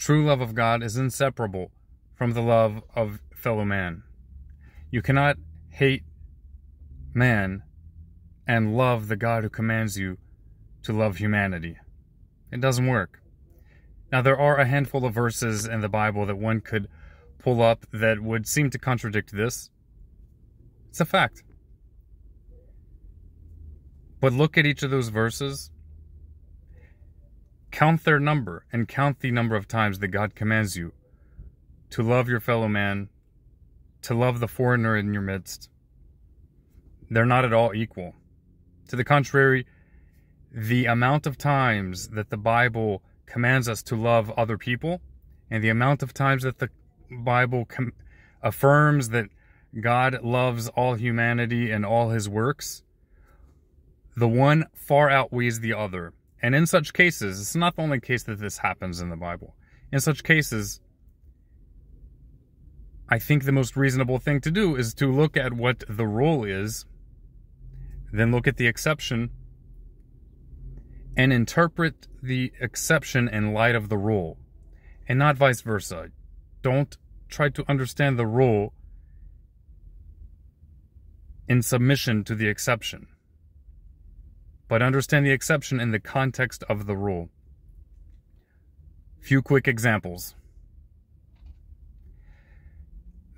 True love of God is inseparable from the love of fellow man. You cannot hate man and love the God who commands you to love humanity. It doesn't work. Now, there are a handful of verses in the Bible that one could pull up that would seem to contradict this. It's a fact. But look at each of those verses. Count their number and count the number of times that God commands you to love your fellow man, to love the foreigner in your midst. They're not at all equal. To the contrary, the amount of times that the Bible commands us to love other people and the amount of times that the Bible affirms that God loves all humanity and all his works, the one far outweighs the other. And in such cases, it's not the only case that this happens in the Bible. In such cases, I think the most reasonable thing to do is to look at what the rule is, then look at the exception, and interpret the exception in light of the rule, and not vice versa. Don't try to understand the rule in submission to the exception, but understand the exception in the context of the rule. Few quick examples.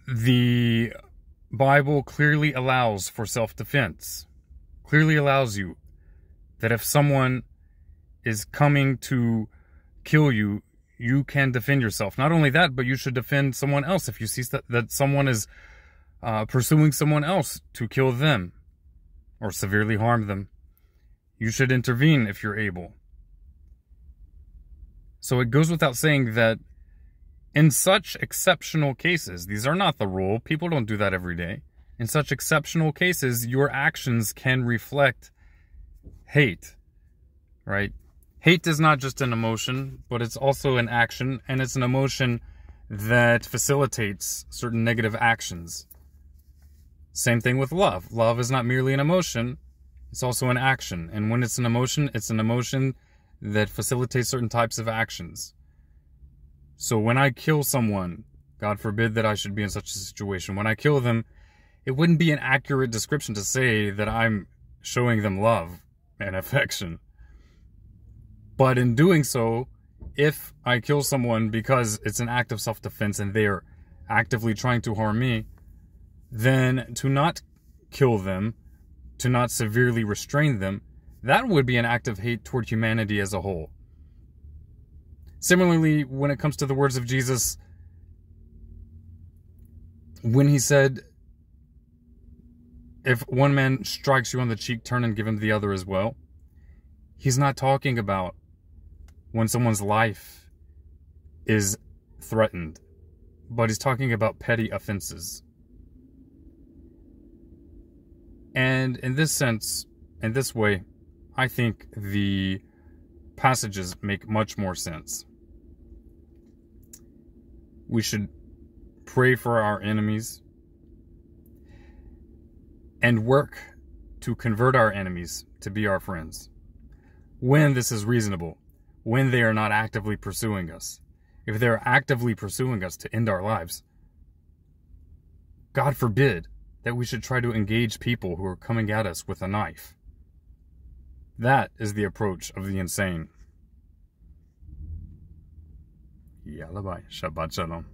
The Bible clearly allows for self-defense. Clearly allows you that if someone is coming to kill you, you can defend yourself. Not only that, but you should defend someone else if you see that someone is pursuing someone else to kill them or severely harm them. You should intervene if you're able. So it goes without saying that in such exceptional cases, these are not the rule. People don't do that every day. In such exceptional cases, your actions can reflect hate, right? Hate is not just an emotion, but it's also an action, and it's an emotion that facilitates certain negative actions. Same thing with love. Love is not merely an emotion, it's also an action. And when it's an emotion that facilitates certain types of actions. So when I kill someone, God forbid that I should be in such a situation, when I kill them, it wouldn't be an accurate description to say that I'm showing them love and affection. But in doing so, if I kill someone because it's an act of self-defense and they are actively trying to harm me, then to not kill them, to not severely restrain them, that would be an act of hate toward humanity as a whole. Similarly, when it comes to the words of Jesus, when he said, if one man strikes you on the cheek, turn and give him the other as well, he's not talking about when someone's life is threatened, but he's talking about petty offenses. And in this sense, in this way, I think the passages make much more sense. We should pray for our enemies and work to convert our enemies to be our friends, when this is reasonable, when they are not actively pursuing us. If they're actively pursuing us to end our lives, God forbid that we should try to engage people who are coming at us with a knife. That is the approach of the insane. Yalla bye. Shabbat shalom.